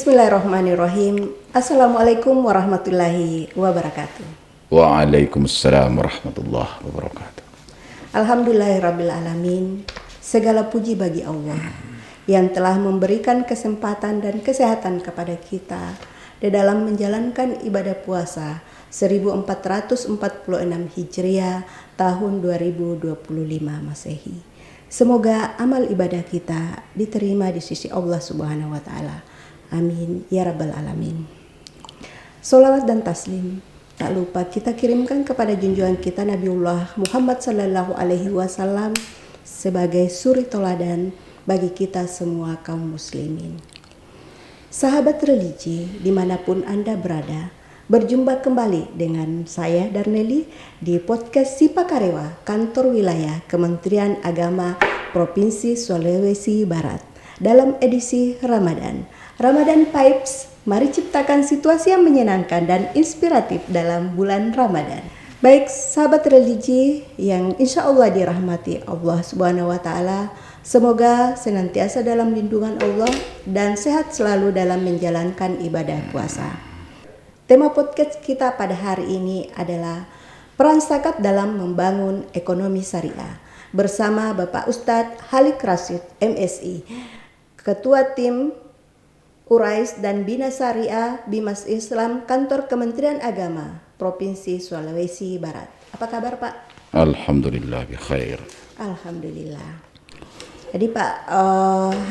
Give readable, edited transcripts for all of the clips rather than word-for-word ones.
Bismillahirrahmanirrahim. Assalamualaikum warahmatullahi wabarakatuh. Waalaikumsalam warahmatullahi wabarakatuh. Alhamdulillahirrabbilalamin. Segala puji bagi Allah yang telah memberikan kesempatan dan kesehatan kepada kita di dalam menjalankan ibadah puasa 1446 Hijriah tahun 2025 Masehi. Semoga amal ibadah kita diterima di sisi Allah Subhanahu wa taala. Amin ya rabbal alamin. Sholawat dan taslim tak lupa kita kirimkan kepada junjungan kita Nabiullah Muhammad sallallahu alaihi wasallam sebagai suri toladan bagi kita semua kaum muslimin. Sahabat religi dimanapun Anda berada, berjumpa kembali dengan saya Darneli di podcast Sipakarewa, kantor wilayah Kementerian Agama Provinsi Sulawesi Barat dalam edisi Ramadan Vibes. Mari ciptakan situasi yang menyenangkan dan inspiratif dalam bulan Ramadan. Baik sahabat religi yang insya Allah dirahmati Allah Subhanahu wa Ta'ala, semoga senantiasa dalam lindungan Allah dan sehat selalu dalam menjalankan ibadah puasa. Tema podcast kita pada hari ini adalah peran zakat dalam membangun ekonomi syariah bersama Bapak Ustadz Halik Rashid MSI, Ketua Tim Urais dan Bina Syariah Bimas Islam Kantor Kementerian Agama Provinsi Sulawesi Barat. Apa kabar Pak? Alhamdulillah bikhair. Alhamdulillah. Jadi Pak,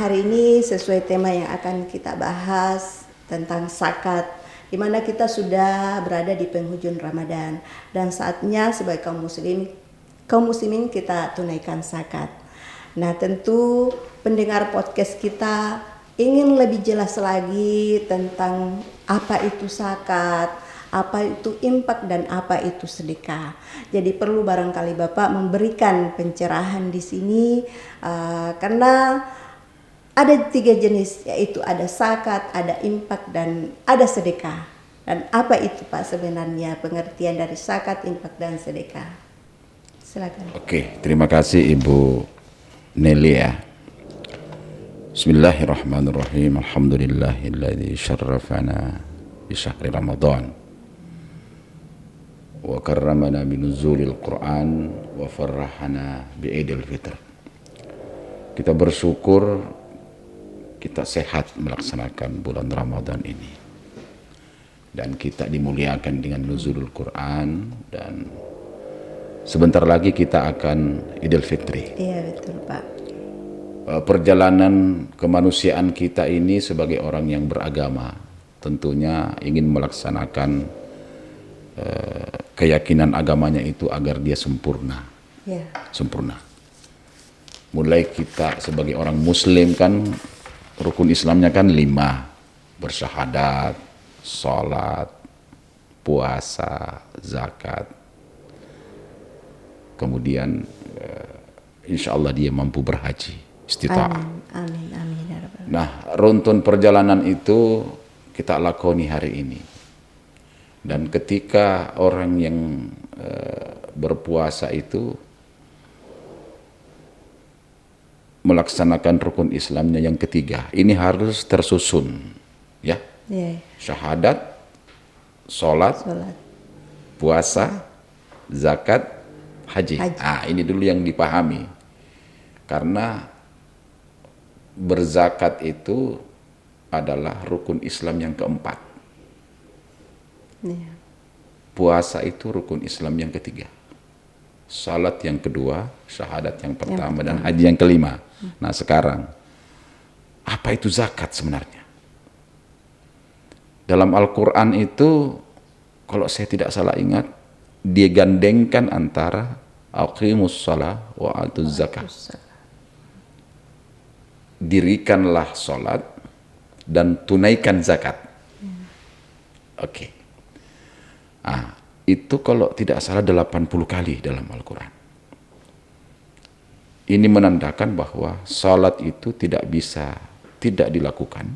hari ini sesuai tema yang akan kita bahas tentang zakat, di mana kita sudah berada di penghujung Ramadan dan saatnya sebagai kaum muslimin kita tunaikan zakat. Nah, tentu pendengar podcast kita ingin lebih jelas lagi tentang apa itu zakat, apa itu infak dan apa itu sedekah. Jadi perlu barangkali Bapak memberikan pencerahan di sini karena ada 3 jenis, yaitu ada zakat, ada infak dan ada sedekah. Dan apa itu Pak sebenarnya pengertian dari zakat, infak dan sedekah? Silakan. Oke, terima kasih Ibu Nelly ya. Bismillahirrahmanirrahim. Alhamdulillahilladzi syarrafana bi syahri Ramadan wa karramana bi nuzulil Quran wa farrahana bi Idul Fitr. Kita bersyukur kita sehat melaksanakan bulan Ramadan ini. Dan kita dimuliakan dengan nuzulul Quran dan sebentar lagi kita akan Idul Fitri. Iya betul Pak. Perjalanan kemanusiaan kita ini sebagai orang yang beragama tentunya ingin melaksanakan keyakinan agamanya itu agar dia sempurna. Yeah. Sempurna. Mulai kita sebagai orang muslim kan rukun Islamnya kan 5, bersyahadat, sholat, puasa, zakat. Kemudian insya Allah dia mampu berhaji. Istita'ah. Amin. Nah, runtun perjalanan itu kita lakoni hari ini. Dan ketika orang yang berpuasa itu melaksanakan rukun Islamnya yang ketiga, ini harus tersusun, ya. Yeah. Syahadat, sholat, puasa, zakat, haji. Ini dulu yang dipahami. Karena berzakat itu adalah rukun Islam yang keempat. Yeah. Puasa itu rukun Islam yang ketiga. Salat yang kedua, syahadat yang pertama, dan haji yang kelima. Nah sekarang, apa itu zakat sebenarnya? Dalam Al-Quran itu, kalau saya tidak salah ingat, digandengkan antara aqimus shalah wa atuz zakat. Dirikanlah sholat dan tunaikan zakat. Oke. Nah, itu kalau tidak salah 80 kali dalam Al-Quran. Ini menandakan bahwa sholat itu tidak bisa tidak dilakukan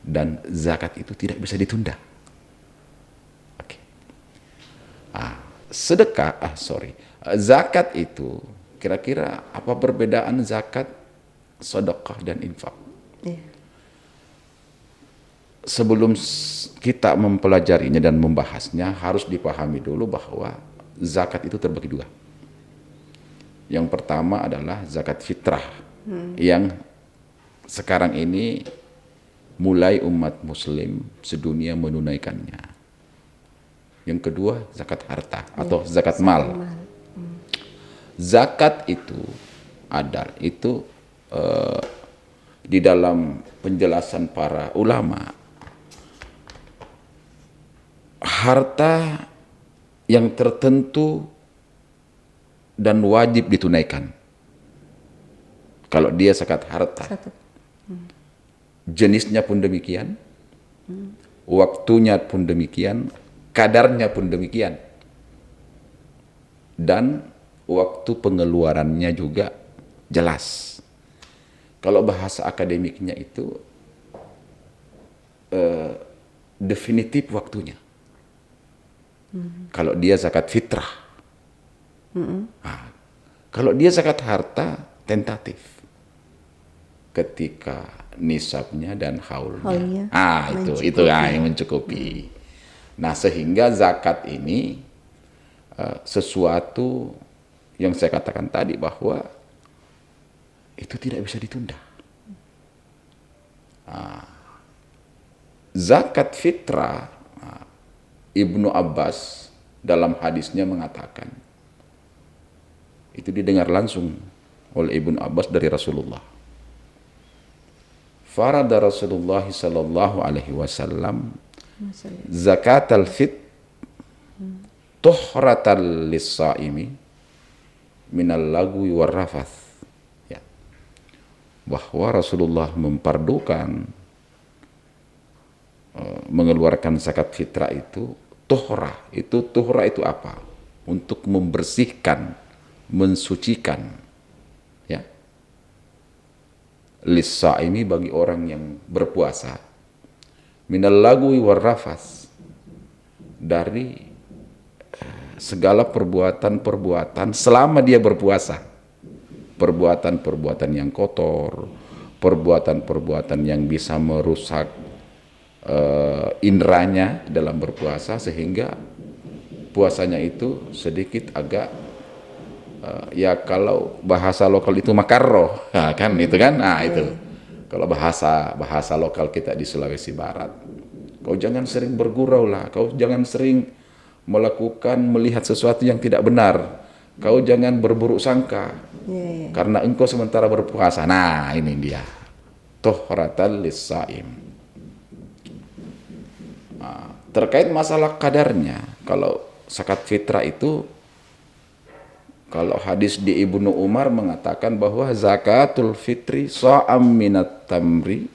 dan zakat itu tidak bisa ditunda. Oke. Zakat itu kira-kira apa perbedaan zakat, sedekah dan infak? Yeah. sebelum kita mempelajarinya dan membahasnya, harus dipahami dulu bahwa zakat itu terbagi dua. Yang pertama adalah zakat fitrah, yang sekarang ini mulai umat muslim sedunia menunaikannya. Yang kedua, zakat harta atau zakat mal. Zakat itu di dalam penjelasan para ulama, harta yang tertentu dan wajib ditunaikan. Kalau dia zakat harta, jenisnya pun demikian, waktunya pun demikian, kadarnya pun demikian, dan waktu pengeluarannya juga jelas. Kalau bahasa akademiknya itu definitif waktunya. Kalau dia zakat fitrah. Nah, kalau dia zakat harta, tentatif. Ketika nisabnya dan haulnya. Itu yang mencukupi. Nah, sehingga zakat ini sesuatu yang saya katakan tadi bahwa itu tidak bisa ditunda. Zakat fitrah, Ibnu Abbas dalam hadisnya mengatakan, itu didengar langsung oleh Ibnu Abbas dari Rasulullah. Farada Rasulullah sallallahu alaihi wasallam zakat al-fit tuhratal lis-saimi minal lagwi war rafath. Ya. Bahwa Rasulullah mempardukan mengeluarkan zakat fitrah itu tuhra. Tuhra itu apa? Untuk membersihkan, mensucikan, ya, lisa ini bagi orang yang berpuasa, minal lagwi war rafas, dari segala perbuatan-perbuatan selama dia berpuasa, perbuatan-perbuatan yang kotor, perbuatan-perbuatan yang bisa merusak indranya dalam berpuasa, sehingga puasanya itu sedikit agak ya kalau bahasa lokal itu makarroh, nah, kan itu kan, nah itu kalau bahasa lokal kita di Sulawesi Barat, kau jangan sering bergurau lah, kau jangan sering melihat sesuatu yang tidak benar, kau jangan berburuk sangka, karena engkau sementara berpuasa. Nah ini dia tuhratal lis-saim. Terkait masalah kadarnya, kalau zakat fitrah itu, kalau hadis di Ibnu Umar mengatakan bahwa zakatul fitri sa'am minat tamri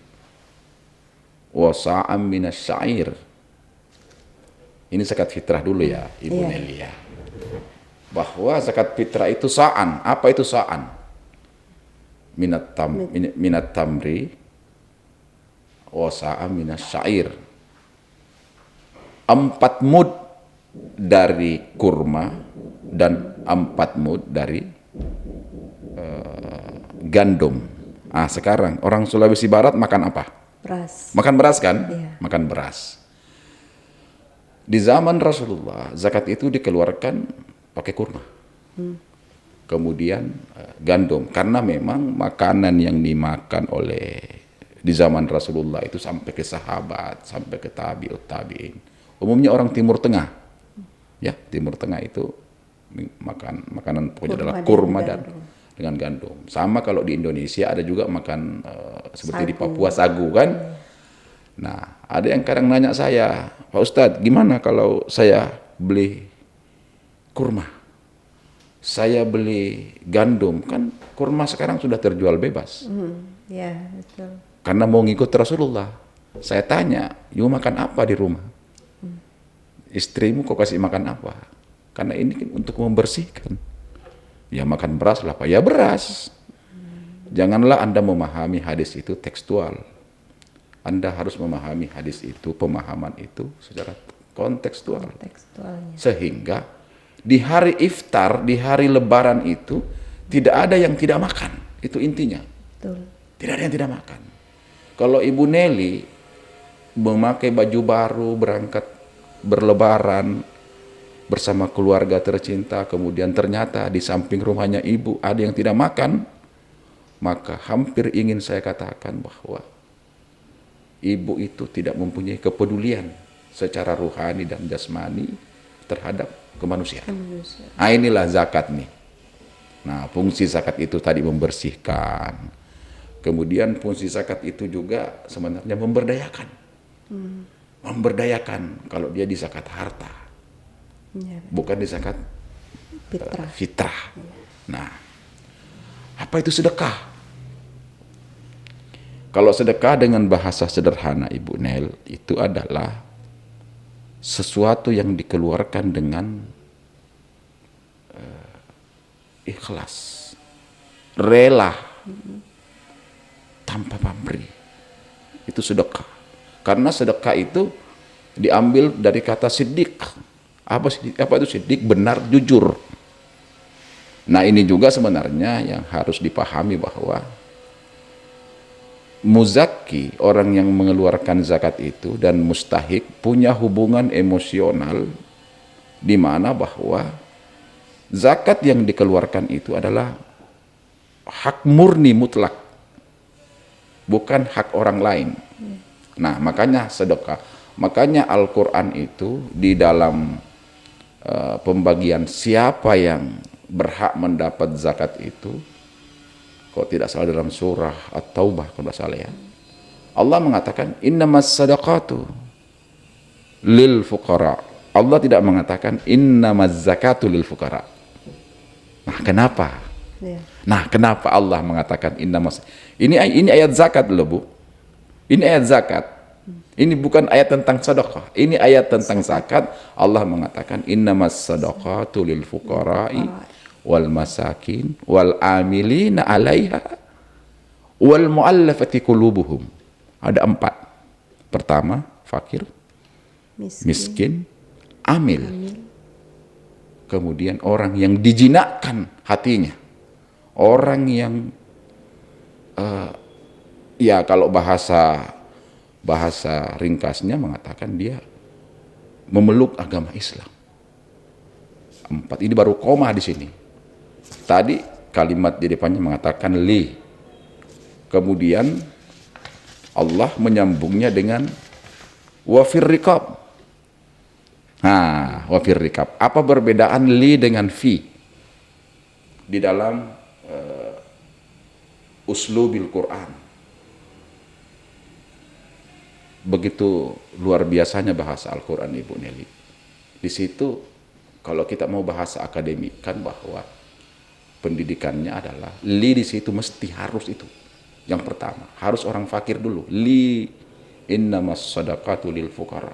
wa sa'am minas syair. Ini zakat fitrah dulu ya, Ibu Nelly ya. Bahwa zakat fitrah itu sa'an. Apa itu sa'an? Minat tamri wa sa'am minas syair. 4 mud dari kurma dan 4 mud dari gandum. Sekarang orang Sulawesi Barat makan apa? Beras. Makan beras kan? Iya. Makan beras. Di zaman Rasulullah, zakat itu dikeluarkan pakai kurma. Kemudian gandum, karena memang makanan yang dimakan oleh di zaman Rasulullah itu sampai ke sahabat, sampai ke tabi'in. Umumnya orang Timur Tengah, ya, Timur Tengah itu makan makanan pokoknya adalah kurma dan dengan gandum. Sama kalau di Indonesia ada juga makan seperti sagu. Di Papua sagu kan. Nah, ada yang kadang nanya saya, Pak Ustadz, gimana kalau saya beli kurma, saya beli gandum, kan kurma sekarang sudah terjual bebas. Ya, betul. Karena mau ngikut Rasulullah. Saya tanya, you makan apa di rumah? Istrimu kau kasih makan apa? Karena ini kan untuk membersihkan. Ya makan beras lah Pak. Ya beras. Janganlah Anda memahami hadis itu tekstual. Anda harus memahami hadis itu, pemahaman itu secara kontekstual. Sehingga di hari iftar, di hari lebaran itu tidak ada yang tidak makan. Itu intinya. Betul. Tidak ada yang tidak makan. Kalau Ibu Nelly memakai baju baru, berangkat berlebaran bersama keluarga tercinta, kemudian ternyata di samping rumahnya ibu ada yang tidak makan, maka hampir ingin saya katakan bahwa ibu itu tidak mempunyai kepedulian secara rohani dan jasmani terhadap kemanusiaan. Nah, inilah zakat nih. Nah, fungsi zakat itu tadi membersihkan. Kemudian fungsi zakat itu juga sebenarnya memberdayakan. Memberdayakan kalau dia di zakat harta. Ya, Bukan di zakat fitrah. fitrah. Nah, apa itu sedekah? Kalau sedekah dengan bahasa sederhana Ibu Nel, itu adalah sesuatu yang dikeluarkan dengan ikhlas, rela, tanpa pamrih. Itu sedekah. Karena sedekah itu diambil dari kata siddiq. Apa itu siddiq? Benar, jujur. Nah, ini juga sebenarnya yang harus dipahami bahwa muzaki, orang yang mengeluarkan zakat itu, dan mustahik punya hubungan emosional di mana bahwa zakat yang dikeluarkan itu adalah hak murni mutlak, bukan hak orang lain. Nah, makanya sedekah. Makanya Al-Quran itu di dalam pembagian siapa yang berhak mendapat zakat itu, kalau tidak salah dalam surah At-Taubah kalau tidak salah ya, Allah mengatakan innamas sadaqatu lil fuqara. Allah tidak mengatakan innamaz zakatu lil fuqara. Nah, kenapa? Ya. Nah, kenapa Allah mengatakan innamas? Ini ayat zakat loh, Bu. Ini ayat zakat. Ini bukan ayat tentang sedekah. Ini ayat tentang zakat. Allah mengatakan innamas sadaqatu lil fuqara'i wal masakin wal amilina 'alaiha wal mu'allafati qulubuhum. Ada 4. Pertama, fakir, miskin, amil. Kemudian orang yang dijinakkan hatinya. Orang yang ya kalau bahasa ringkasnya mengatakan dia memeluk agama Islam. 4 ini baru koma di sini. Tadi kalimat di depannya mengatakan li. Kemudian Allah menyambungnya dengan wafir riqab. Nah, wafir riqab. Apa perbedaan li dengan fi di dalam uslubil Quran? Begitu luar biasanya bahasa Al-Quran, Ibu Nelly. Di situ kalau kita mau bahasa akademik kan bahwa pendidikannya adalah li, di situ mesti harus itu. Yang pertama, harus orang fakir dulu. Li innamas sadaqatu lil fuqara.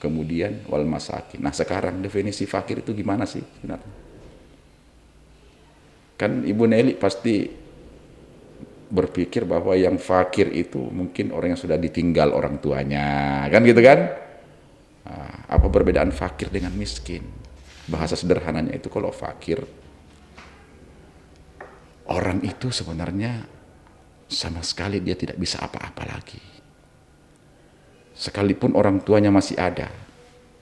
Kemudian wal masakin. Nah, sekarang definisi fakir itu gimana sih sebenarnya? Kan Ibu Nelly pasti berpikir bahwa yang fakir itu mungkin orang yang sudah ditinggal orang tuanya, kan gitu kan? Nah, apa perbedaan fakir dengan miskin? Bahasa sederhananya itu kalau fakir, orang itu sebenarnya sama sekali dia tidak bisa apa-apa lagi. Sekalipun orang tuanya masih ada,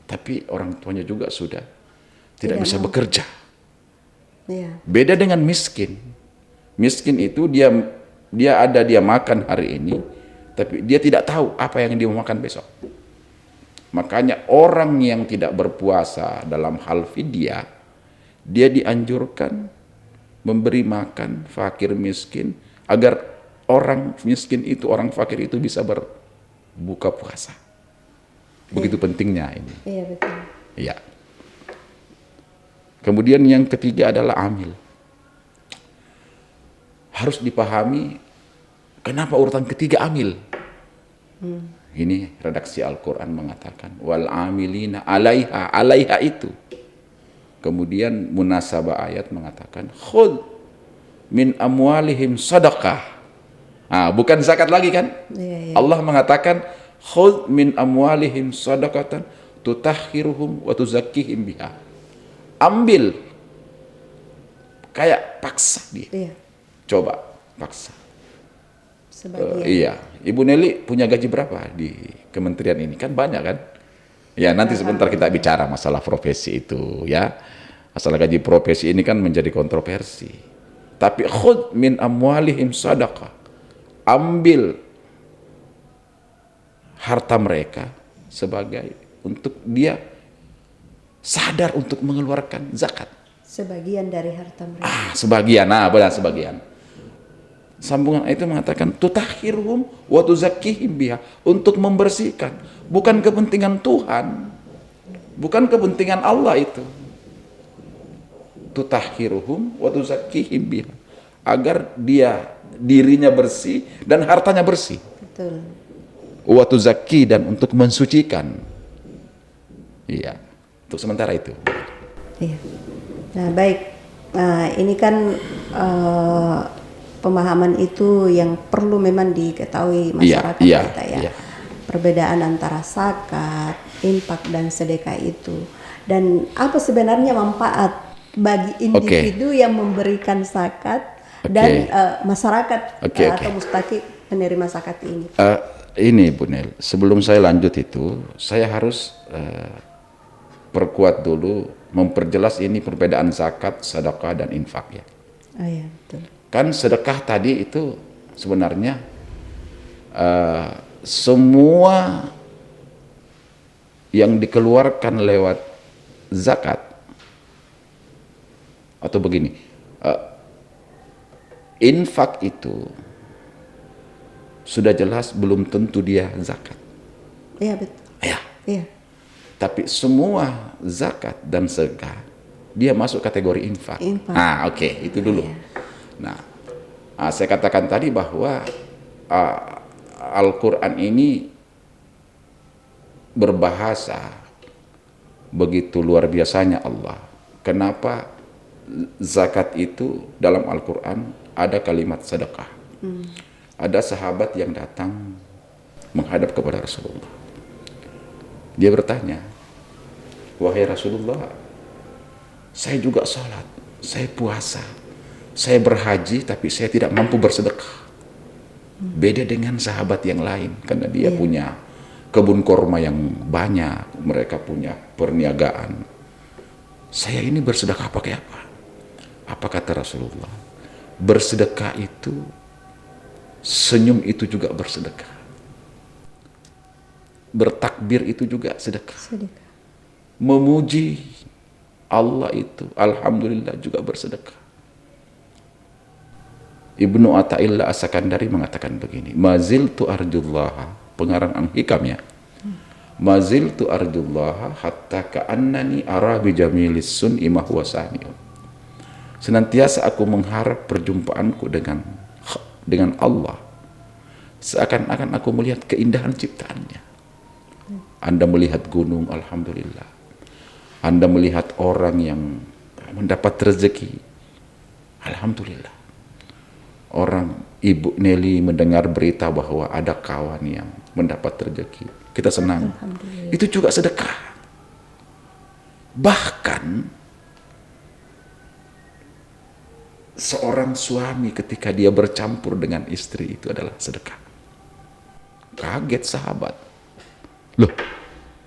tapi orang tuanya juga sudah tidak bisa bekerja. Ya. Beda dengan miskin. Miskin itu dia makan hari ini, tapi dia tidak tahu apa yang dia mau makan besok. Makanya orang yang tidak berpuasa dalam hal fidyah, dia dianjurkan memberi makan fakir miskin agar orang miskin itu, orang fakir itu bisa berbuka puasa. Begitu pentingnya ini. Iya, betul. Iya. Kemudian yang ketiga adalah amil. Harus dipahami kenapa urutan ketiga amil. Ini redaksi Al-Quran mengatakan wal amilina 'alaiha, 'alaiha itu. Kemudian munasabah ayat mengatakan khudh min amwalihim sadaqah. Nah, bukan zakat lagi kan? Ya. Allah mengatakan khudh min amwalihim sadaqatan tutahhiruhum wa tuzakkihim biha. Ambil, kayak paksa dia. Iya. Coba paksa. Sebagian. Iya, Ibu Nelly punya gaji berapa di kementerian ini? Kan banyak kan? Ya nanti sebentar kita bicara masalah profesi itu ya. Masalah gaji profesi ini kan menjadi kontroversi. Tapi khud min amwalihim sadaqah. Ambil harta mereka sebagai untuk dia sadar untuk mengeluarkan zakat. Sebagian dari harta mereka. Sebagian, benar sebagian. Sambungan itu mengatakan tutahhiruhum wa tuzakkihim biha, untuk membersihkan, bukan kepentingan Tuhan, bukan kepentingan Allah itu. Tutahhiruhum wa tuzakkihim biha, agar dirinya bersih dan hartanya bersih. Betul. Wa tuzakki, dan untuk mensucikan. Iya, untuk sementara itu. Iya. Nah, baik. Nah, ini kan pemahaman itu yang perlu memang diketahui masyarakat kita ya. Iya. Perbedaan antara zakat, infak dan sedekah itu. Dan apa sebenarnya manfaat bagi individu yang memberikan zakat dan masyarakat atau mustahik penerima zakat ini? Ini Bu Nel, sebelum saya lanjut itu, saya harus perkuat dulu, memperjelas ini perbedaan zakat, sedekah dan infak ya. Iya, betul. Kan sedekah tadi itu sebenarnya semua yang dikeluarkan lewat zakat, atau begini, infak itu sudah jelas belum tentu dia zakat. Iya, betul. Iya. Tapi semua zakat dan sedekah dia masuk kategori infak. Oke, itu dulu. Nah, saya katakan tadi bahwa Al-Quran ini berbahasa begitu luar biasanya Allah. Kenapa zakat itu dalam Al-Quran ada kalimat sedekah? Ada sahabat yang datang menghadap kepada Rasulullah. Dia bertanya, wahai Rasulullah, saya juga sholat, saya puasa, saya berhaji, tapi saya tidak mampu bersedekah. Beda dengan sahabat yang lain, karena dia punya kebun korma yang banyak, mereka punya perniagaan. Saya ini bersedekah pakai apa? Apa kata Rasulullah? Bersedekah itu, senyum itu juga bersedekah. Bertakbir itu juga sedekah. Memuji Allah itu, alhamdulillah, juga bersedekah. Ibnu Athaillah As-Sakandari mengatakan begini, maziltu arjullaha, pengarang Al-Hikam ya. Maziltu arjullaha hatta ka'annani ara bi jamilis sun'i ma huwa sani'un. Senantiasa aku mengharap perjumpaanku dengan Allah, seakan-akan aku melihat keindahan ciptaannya. Anda melihat gunung, alhamdulillah. Anda melihat orang yang mendapat rezeki, alhamdulillah. Orang Ibu Nelly mendengar berita bahwa ada kawan yang mendapat rezeki, kita senang. Itu juga sedekah. Bahkan seorang suami ketika dia bercampur dengan istri itu adalah sedekah. Kaget sahabat. Loh,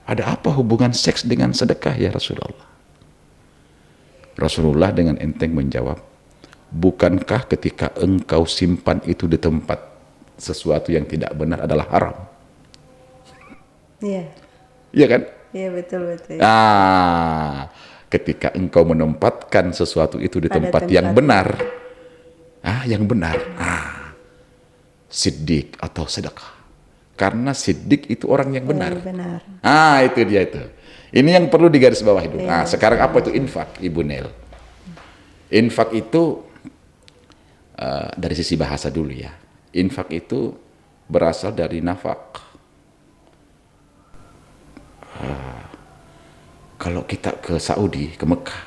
ada apa hubungan seks dengan sedekah ya Rasulullah? Rasulullah dengan enteng menjawab, bukankah ketika engkau simpan itu di tempat sesuatu yang tidak benar adalah haram? Iya. Iya kan? Iya, betul. Ketika engkau menempatkan sesuatu itu di tempat yang benar, siddiq atau sedekah. Karena siddiq itu orang yang benar. Itu dia itu. Ini yang perlu digarisbawahi dulu. Sekarang apa itu infak, Ibu Nel? Infak itu dari sisi bahasa dulu ya. Infak itu berasal dari nafak. Kalau kita ke Saudi, ke Mekah,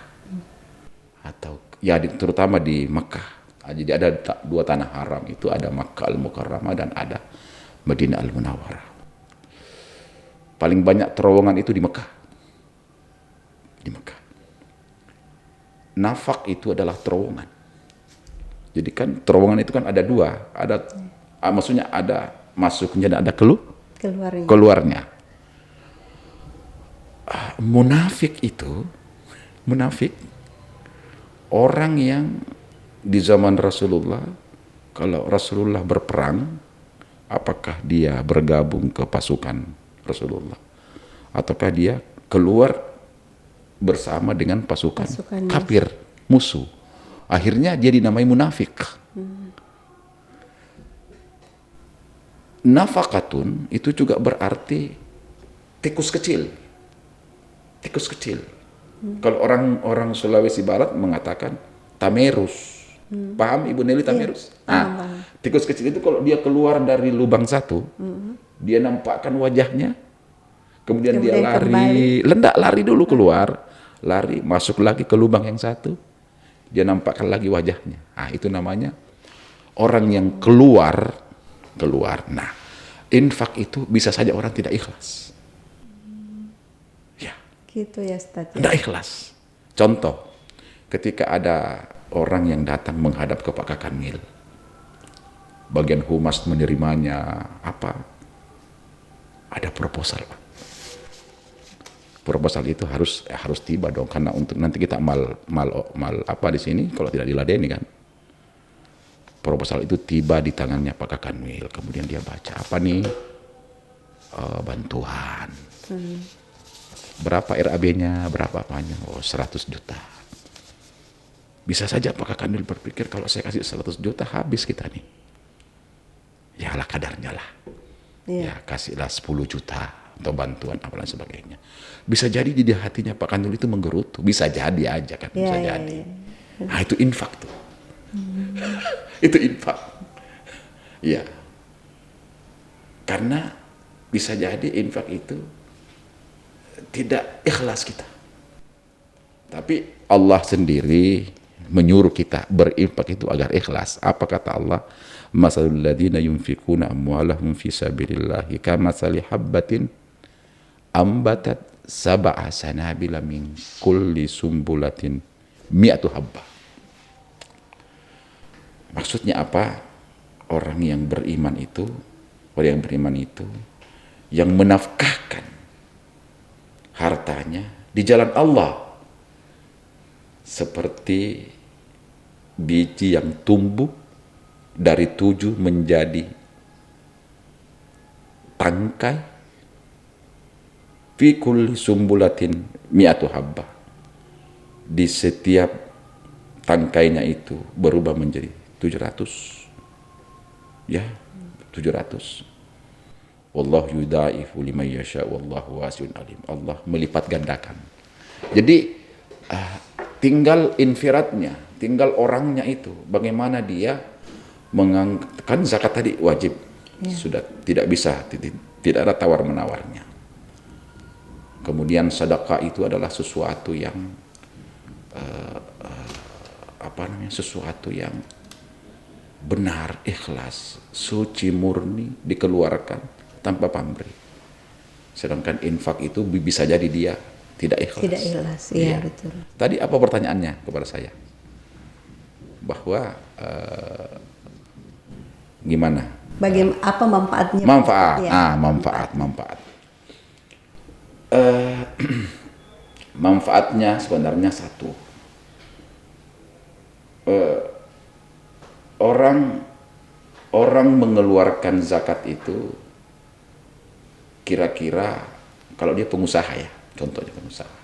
atau ya terutama di Mekah, jadi ada dua tanah haram itu, ada Makkah Al-Mukarramah dan ada Madinah Al-Munawwarah. Paling banyak terowongan itu di Mekah. Di Mekah. Nafak itu adalah terowongan. Jadi kan terowongan itu kan ada dua, ada Maksudnya ada masuknya dan ada Keluarnya. keluarnya. Munafik orang yang di zaman Rasulullah, kalau Rasulullah berperang, apakah dia bergabung ke pasukan Rasulullah ataukah dia keluar bersama dengan pasukan kafir, musuh. Akhirnya dia dinamai munafik. Nafakatun itu juga berarti tikus kecil. Tikus kecil. Kalau orang Sulawesi Barat mengatakan tamerus. Paham Ibu Nelly tamerus? Nah, tikus kecil itu kalau dia keluar dari lubang satu, dia nampakkan wajahnya, kemudian dia lari, lari dulu keluar, lari masuk lagi ke lubang yang satu, dia nampakkan lagi wajahnya. Nah, itu namanya orang yang keluar. Nah, infak itu bisa saja orang tidak ikhlas. Ya. Gitu ya Ustaz. Tidak ikhlas. Contoh, ketika ada orang yang datang menghadap ke Pak Kakanwil, bagian humas menerimanya apa? Ada proposal, Pak. Proposal itu harus tiba dong, karena untuk nanti kita mal apa di sini kalau tidak diladeni kan. Proposal itu tiba di tangannya Pak Kakanwil, kemudian dia baca apa nih, bantuan, berapa RAB-nya, berapa apanya, 100 juta. Bisa saja Pak Kakanwil berpikir kalau saya kasih 100 juta habis kita nih. Ya lah kadarnya lah. Ya kasihlah 10 juta atau bantuan apa dan sebagainya. Bisa jadi di hatinya Pak Kakanwil itu menggerutu, bisa jadi aja kan, bisa jadi. Nah itu infak tuh. Itu infak. Ya. Karena bisa jadi infak itu tidak ikhlas kita. Tapi Allah sendiri menyuruh kita berinfak itu agar ikhlas. Apa kata Allah? Masalul ladzina yunfikuna amwalahum fi sabilillahi kamatsali habbatin ambatat sab'a sanabila min kulli sumbulatin mi'atu habbah. Maksudnya apa? Orang yang beriman itu, yang menafkahkan hartanya di jalan Allah seperti biji yang tumbuh dari 7 menjadi tangkai, fi kulli sumbulatin mi'atu habbah, di setiap tangkainya itu berubah menjadi 700, ya 700. Wallahu yudaifu liman yasha wallahu wasi'un alim. Allah melipat gandakan. Jadi tinggal infiratnya, tinggal orangnya itu bagaimana dia mengangkat zakat tadi wajib. Sudah tidak bisa, tidak ada tawar menawarnya. Kemudian sedekah itu adalah sesuatu yang sesuatu yang benar, ikhlas, suci, murni, dikeluarkan tanpa pamrih. Sedangkan infak itu bisa jadi dia tidak ikhlas. Tidak ikhlas, iya betul. Tadi apa pertanyaannya kepada saya? Bahwa gimana? Bagaimana apa manfaatnya? Manfaat, ya. manfaat. Manfaatnya sebenarnya satu. Orang mengeluarkan zakat itu kira-kira kalau dia pengusaha ya, contohnya pengusaha,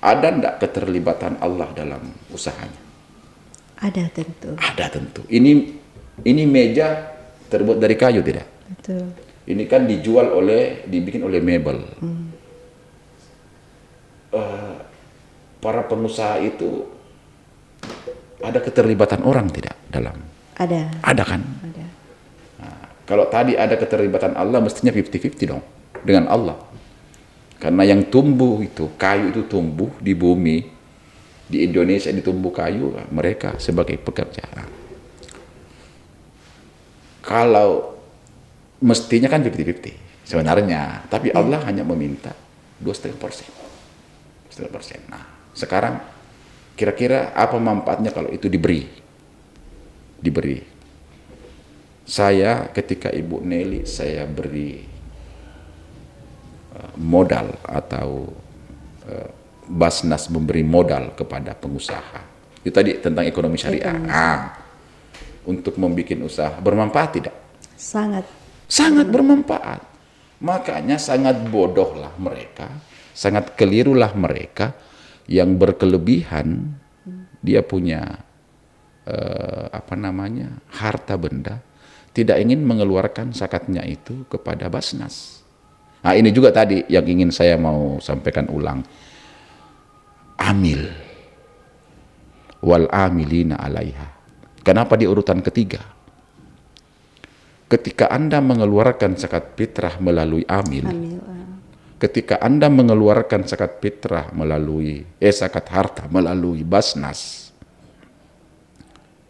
ada enggak keterlibatan Allah dalam usahanya? Ada tentu. Ada tentu. Ini meja terbuat dari kayu tidak? Betul. Ini kan dibikin oleh mebel. Para pengusaha itu ada keterlibatan orang tidak dalam? Ada. Ada kan? Ada. Nah, kalau tadi ada keterlibatan Allah, mestinya 50-50 dong dengan Allah. Karena yang tumbuh itu, kayu itu tumbuh di bumi, di Indonesia ditumbuh kayu, mereka sebagai pekerja. Kalau mestinya kan 50-50 sebenarnya, tapi Allah hanya meminta 2,5%. Nah, sekarang kira-kira apa manfaatnya kalau itu diberi? Saya ketika Ibu Nelly saya beri modal atau Basnas memberi modal kepada pengusaha. Itu tadi tentang ekonomi syariah. Untuk membuat usaha bermanfaat tidak? Sangat. Sangat bermanfaat. Makanya sangat bodohlah mereka, sangat kelirulah mereka yang berkelebihan dia punya harta benda, tidak ingin mengeluarkan zakatnya itu kepada Basnas. Nah ini juga tadi yang ingin saya mau sampaikan ulang. Amil wal amilina alaiha. Kenapa di urutan ketiga? Ketika Anda mengeluarkan zakat fitrah melalui amil, ketika Anda mengeluarkan zakat fitrah melalui zakat harta melalui Basnas,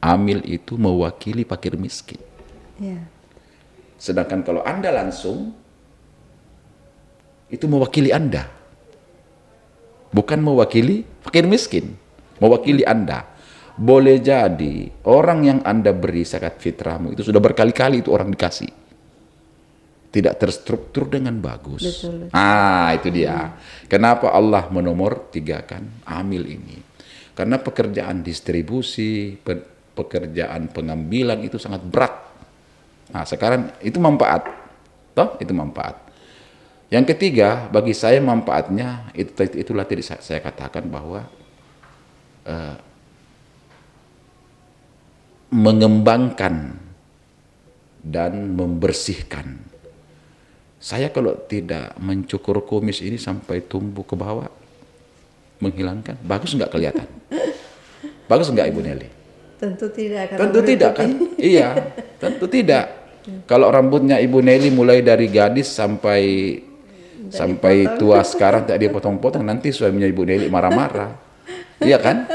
amil itu mewakili fakir miskin. Sedangkan kalau Anda langsung, itu mewakili Anda, bukan mewakili fakir miskin, mewakili Anda. Boleh jadi orang yang Anda beri zakat fitrahmu itu sudah berkali-kali itu orang dikasih, tidak terstruktur dengan bagus. Betul. Itu dia. Kenapa Allah menomor tigakan amil ini? Karena pekerjaan distribusi, pekerjaan pengambilan itu sangat berat. Nah sekarang itu manfaat, itu manfaat. Yang ketiga, bagi saya manfaatnya itulah tadi saya katakan bahwa mengembangkan dan membersihkan. Saya kalau tidak mencukur kumis ini sampai tumbuh ke bawah, menghilangkan, bagus nggak kelihatan? Bagus nggak Ibu Nelly? Tentu tidak. Tentu tidak kan? Iya, tentu tidak. Kalau rambutnya Ibu Nelly mulai dari gadis sampai tua sekarang tak dia potong-potong, nanti suaminya Ibu Nelly marah-marah. Iya kan?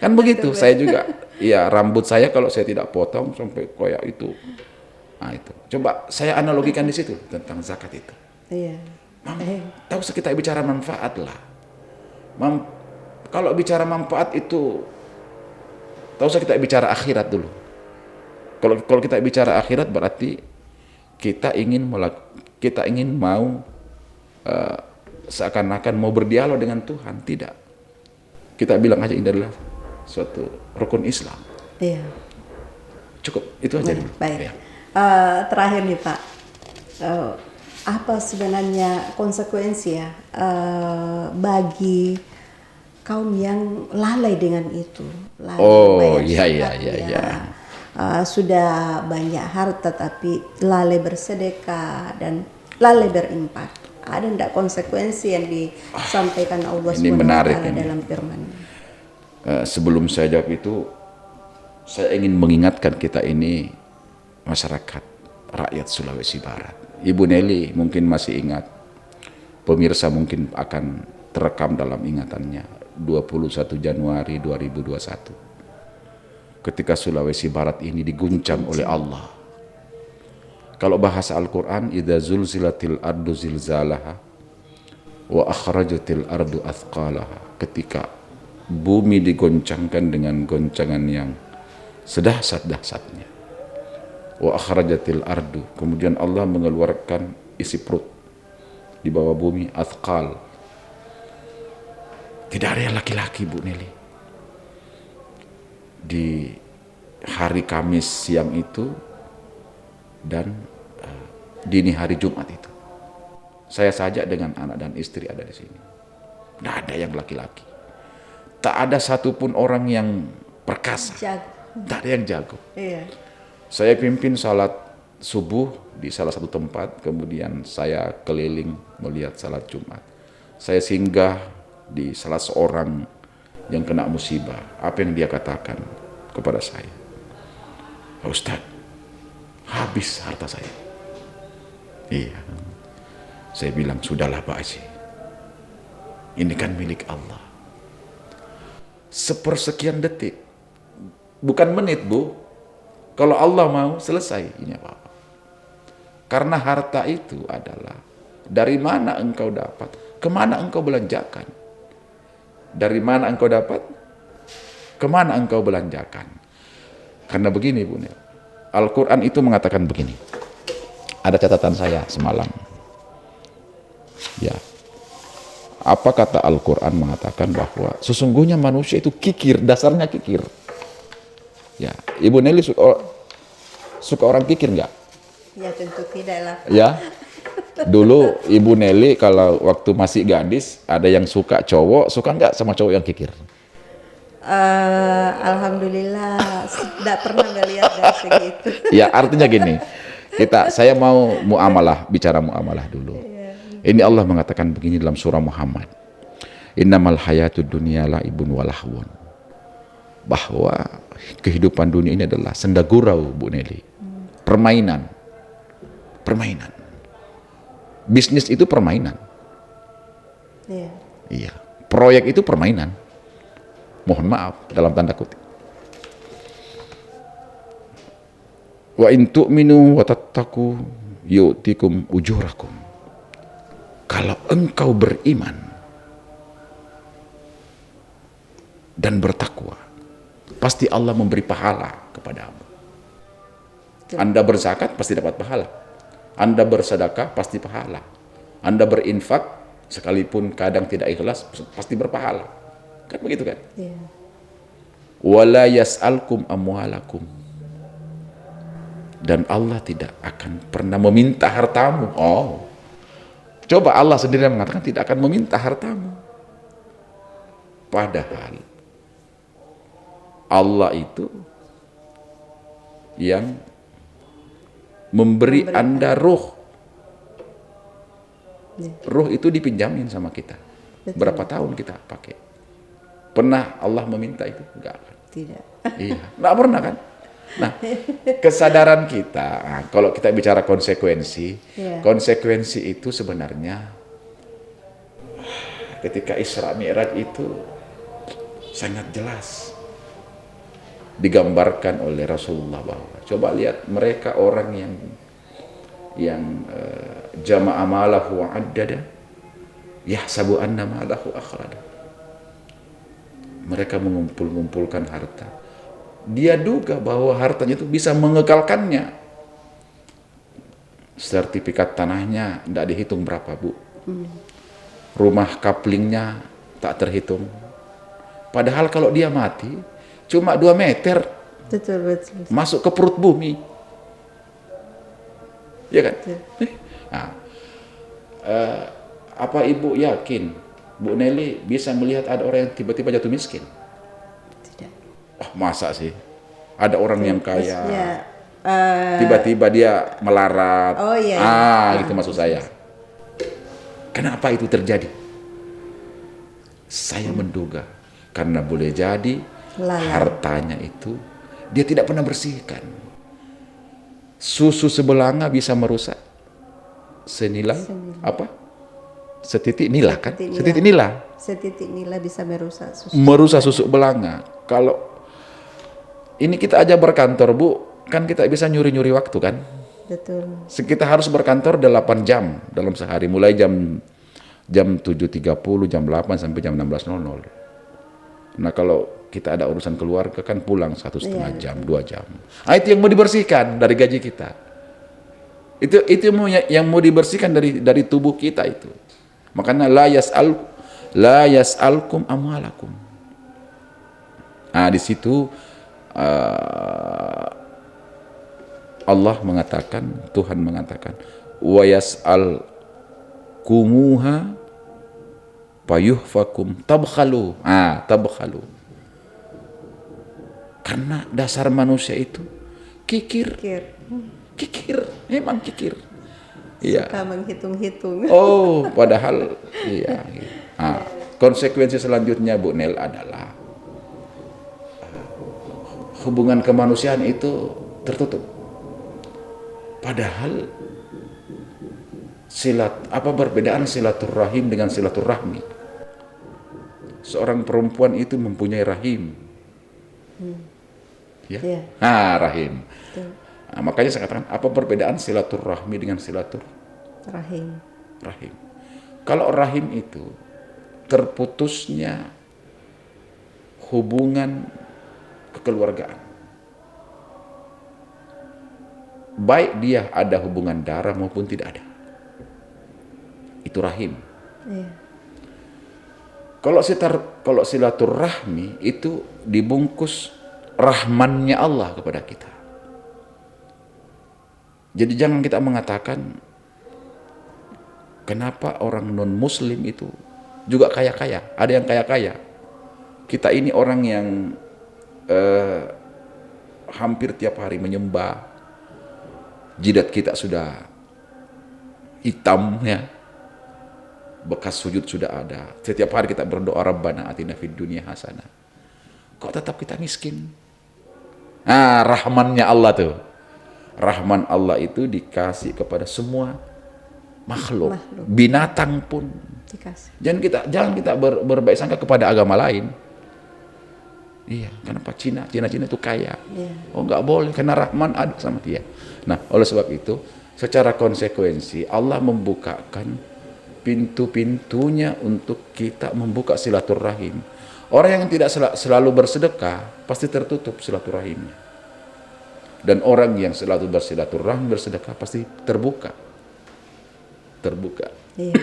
Kan begitu. Saya juga, iya rambut saya kalau saya tidak potong sampai kayak itu. Nah itu. Coba saya analogikan di situ tentang zakat itu. Iya. Tahu kita bicara manfaat lah. Kalau bicara manfaat itu, tahu kita bicara akhirat dulu. Kalau kita bicara akhirat berarti kita ingin mau seakan-akan mau berdialog dengan Tuhan. Tidak. Kita bilang aja ini adalah suatu rukun Islam. Iya. Cukup, itu aja. Baik. Ya. Terakhir nih Pak, apa sebenarnya konsekuensi ya bagi kaum yang lalai dengan itu? Sudah banyak harta tapi lalai bersedekah dan lalai berinfak. Ada enggak konsekuensi yang disampaikan Allah SWT dalam firman-Nya? Sebelum saya jawab itu, saya ingin mengingatkan kita ini masyarakat rakyat Sulawesi Barat. Ibu Nelly mungkin masih ingat, pemirsa mungkin akan terekam dalam ingatannya 21 Januari 2021 ketika Sulawesi Barat ini diguncang oleh Allah. Kalau bahasa Al-Quran, idza zulzilatil ardu zilzalaha wa akhrajatil ardu athqalaha, ketika bumi digoncangkan dengan goncangan yang sedahsyat-dahsyatnya. Wa akhrajatil ardu, kemudian Allah mengeluarkan isi perut di bawah bumi, athqal. Tidak ada yang laki-laki, Bu Nelly. Di hari Kamis siang itu dan dini hari Jumat itu, saya saja dengan anak dan istri ada di sini. Tidak ada yang laki-laki. Tak ada satupun orang yang perkasa. Tak ada yang jago. Iya. Saya pimpin salat subuh di salah satu tempat, kemudian saya keliling melihat salat Jumat. Saya singgah di salah seorang yang kena musibah. Apa yang dia katakan kepada saya? Ustaz, habis harta saya. Iya. Saya bilang, sudahlah Pak Haji, ini kan milik Allah. Sepersekian detik, bukan menit Bu, kalau Allah mau selesai ini apa-apa. Karena harta itu adalah dari mana engkau dapat, kemana engkau belanjakan. Dari mana engkau dapat, kemana engkau belanjakan. Karena begini Bu Nel, Al-Quran itu mengatakan begini. Ada catatan saya semalam. Ya. Apa kata Al-Quran mengatakan bahwa sesungguhnya manusia itu kikir, dasarnya kikir. Ya, Ibu Nelly suka orang kikir nggak? Ya tentu tidak lah. Ya, dulu Ibu Nelly kalau waktu masih gadis ada yang suka cowok, suka nggak sama cowok yang kikir? Alhamdulillah tidak pernah melihat dari segi itu. Ya, artinya gini, saya mau muamalah, bicara muamalah dulu. Ini Allah mengatakan begini dalam surah Muhammad. Innamal hayatud dunya laibun walahwun. Bahwa kehidupan dunia ini adalah senda gurau, Bu Nelly. Permainan. Permainan. Bisnis itu permainan. Iya. Iya. Proyek itu permainan. Mohon maaf dalam tanda kutip. Wa in tu'minu wa tattaqu yu'tikum ujurakum. Kalau engkau beriman dan bertakwa, pasti Allah memberi pahala kepadamu. Anda berzakat pasti dapat pahala. Anda bersedekah pasti pahala. Anda berinfak sekalipun kadang tidak ikhlas pasti berpahala. Kan begitu kan? Iya. Wala yas'alkum amwalakum. Dan Allah tidak akan pernah meminta hartamu. Oh. Coba Allah sendiri mengatakan tidak akan meminta hartamu. Padahal Allah itu yang memberi Anda ruh. Ya. Ruh itu dipinjamin sama kita. Betul. Berapa tahun kita pakai? Pernah Allah meminta itu? Enggak kan? Tidak. Iya, enggak pernah kan? Nah, kesadaran kita, nah, kalau kita bicara konsekuensi, konsekuensi itu sebenarnya ketika Isra Mi'raj itu sangat jelas digambarkan oleh Rasulullah bahwa coba lihat mereka orang yang jama'a malahu wa addada yahsabu anna malahu akhlada. Mereka mengumpulkan harta. Dia duga bahwa hartanya itu bisa mengekalkannya. Sertifikat tanahnya tidak dihitung berapa, Bu. Rumah kaplingnya tak terhitung. Padahal kalau dia mati, cuma 2 meter. Betul. Masuk ke perut bumi. Ya kan? Nah, apa Ibu yakin Bu Nelly bisa melihat ada orang yang tiba-tiba jatuh miskin? Oh, masa sih? Ada orang yang kaya, tiba-tiba dia melarat. Oh iya. Itu maksud saya. Kenapa itu terjadi? Saya menduga karena boleh jadi hartanya itu dia tidak pernah bersihkan. Susu sebelanga bisa merusak senilai apa? Setitik nila kan? Setitik nila. Setitik nila bisa merusak susu. Merusak susu belanga. Kalau ini kita aja berkantor, Bu, kan kita bisa nyuri-nyuri waktu kan? Betul. Kita harus berkantor 8 jam dalam sehari, mulai jam 7.30, jam 8 sampai jam 16.00. Nah, kalau kita ada urusan keluarga kan pulang 1,5 jam, 2 jam. Itu yang mau dibersihkan dari gaji kita. Itu yang mau dibersihkan dari tubuh kita itu. Makanya la yas'alkum amwalakum. Nah, di situ Allah mengatakan, Tuhan mengatakan, wa yas'al kumuha payuhfakum tabkhalu. Tabkhalu. Karena dasar manusia itu kikir. Memang kikir. Iya. Suka menghitung-hitung. Oh, padahal iya. Konsekuensi selanjutnya, Bu Nel, adalah hubungan kemanusiaan itu tertutup. Padahal apa perbedaan silaturahim dengan silaturahmi? Seorang perempuan itu mempunyai rahim. Ya? Rahim. Makanya saya katakan, apa perbedaan silaturahmi dengan silaturahim? Rahim. Kalau rahim itu terputusnya hubungan kekeluargaan. baik dia ada hubungan darah maupun tidak ada. Itu rahim. Iya. Kalau silaturahmi itu dibungkus rahmannya Allah kepada kita. Jadi jangan kita mengatakan kenapa orang non muslim itu juga kaya-kaya, ada yang kaya-kaya. Kita ini orang yang hampir tiap hari menyembah, jidat kita sudah hitam ya, bekas sujud sudah ada. Setiap hari kita berdoa Rabbana atina fid dunya hasanah. Kok tetap kita miskin? Nah, rahmannya Allah tuh. Rahman Allah itu dikasih kepada semua makhluk. Binatang pun Dikasih. Jangan kita berbaik sangka kepada agama lain. Iya, kenapa Cina itu kaya? Iya. Oh, nggak boleh karena Rahman ada sama dia. Nah, oleh sebab itu, secara konsekuensi Allah membukakan pintu-pintunya untuk kita membuka silaturahim. Orang yang tidak selalu bersedekah pasti tertutup silaturahimnya. Dan orang yang selalu bersilaturahim, bersedekah pasti terbuka. Iya.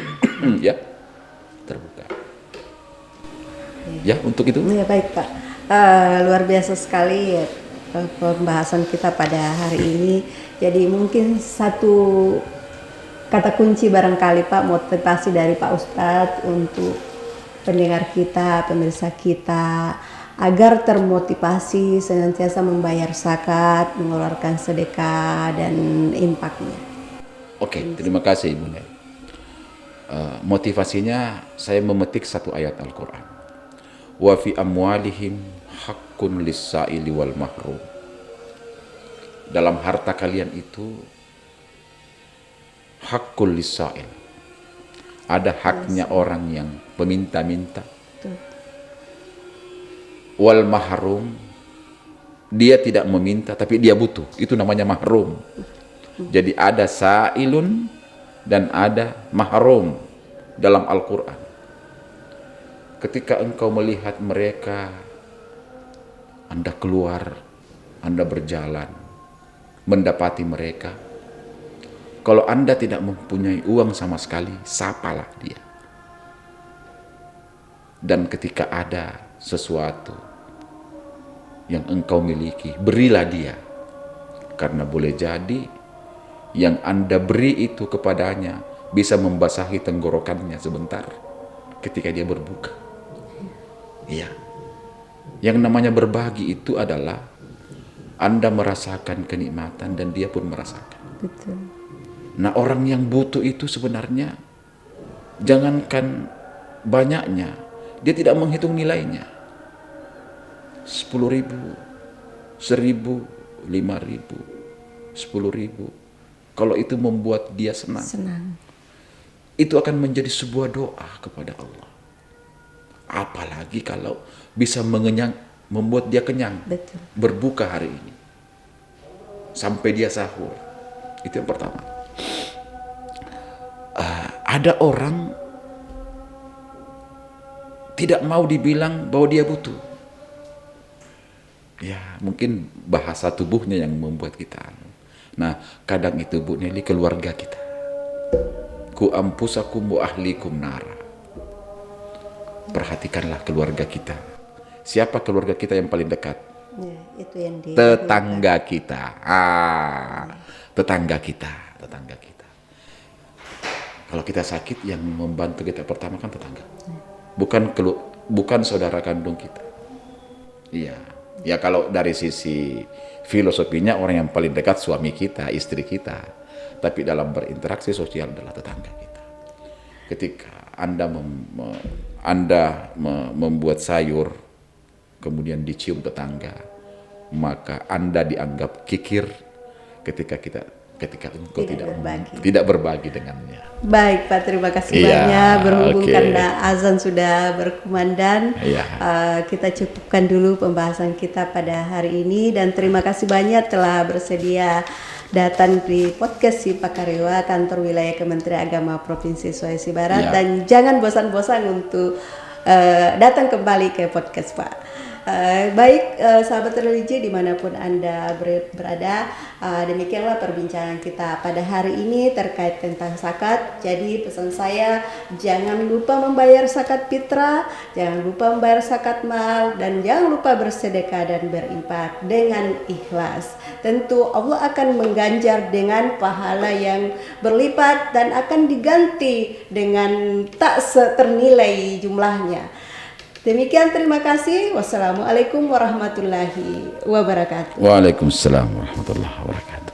Ya, terbuka. Ya, untuk itu. Ya, baik Pak. Luar biasa sekali ya, pembahasan kita pada hari ini. Jadi mungkin satu kata kunci barangkali Pak, motivasi dari Pak Ustadz untuk pendengar kita, pemirsa kita, agar termotivasi senantiasa membayar zakat, mengeluarkan sedekah dan infaknya. Oke, terima kasih Ibu Nel. Motivasinya saya memetik satu ayat Al-Quran. Wa fi amwalihim haqqun lis-sa'ili wal mahrum. Dalam harta kalian itu haqqul lis-sa'il. Ada haknya orang yang peminta-minta. Wal mahrum, dia tidak meminta tapi dia butuh. Itu namanya mahrum. Jadi ada sa'ilun dan ada mahrum dalam Al-Quran. Ketika engkau melihat mereka, Anda keluar, Anda berjalan, mendapati mereka. Kalau Anda tidak mempunyai uang sama sekali, sapalah dia. Dan ketika ada sesuatu yang engkau miliki, berilah dia. Karena boleh jadi yang Anda beri itu kepadanya bisa membasahi tenggorokannya sebentar ketika dia berbuka. Iya. Yang namanya berbagi itu adalah Anda merasakan kenikmatan dan dia pun merasakan. Betul. Nah, orang yang butuh itu sebenarnya jangankan banyaknya, dia tidak menghitung nilainya. 10.000, 1.000, 5.000, 10.000. Kalau itu membuat dia senang, itu akan menjadi sebuah doa kepada Allah. Apalagi kalau bisa membuat dia kenyang. Betul. Berbuka hari ini sampai dia sahur. Itu yang pertama. Ada orang tidak mau dibilang bahwa dia butuh. Ya, mungkin bahasa tubuhnya yang membuat kita. Nah, kadang itu Bu Nelly, keluarga kita. Ku ampusakum wa ahlikum nara. Perhatikanlah keluarga kita. Siapa keluarga kita yang paling dekat? Ya, itu yang tetangga kita. Tetangga kita. Kalau kita sakit, yang membantu kita pertama kan tetangga. Bukan saudara kandung kita. Iya. Ya, kalau dari sisi filosofinya orang yang paling dekat suami kita, istri kita. Tapi dalam berinteraksi sosial adalah tetangga kita. Ketika Anda membuat sayur, kemudian dicium tetangga, maka Anda dianggap kikir ketika engkau tidak berbagi dengannya. Baik Pak, terima kasih banyak. Berhubung karena azan sudah berkumandang, kita cukupkan dulu pembahasan kita pada hari ini, dan terima kasih banyak telah bersedia datang di podcast Sipak Karewa, kantor wilayah Kementerian Agama Provinsi Sulawesi Barat. Dan jangan bosan-bosan untuk datang kembali ke podcast Pak. Baik, sahabat religi dimanapun Anda berada, demikianlah perbincangan kita pada hari ini terkait tentang zakat. Jadi pesan saya, jangan lupa membayar zakat fitrah, jangan lupa membayar zakat mal, dan jangan lupa bersedekah dan berinfak dengan ikhlas. Tentu Allah akan mengganjar dengan pahala yang berlipat dan akan diganti dengan tak ternilai jumlahnya. Demikian, terima kasih. Wassalamualaikum warahmatullahi wabarakatuh. Waalaikumsalam warahmatullahi wabarakatuh.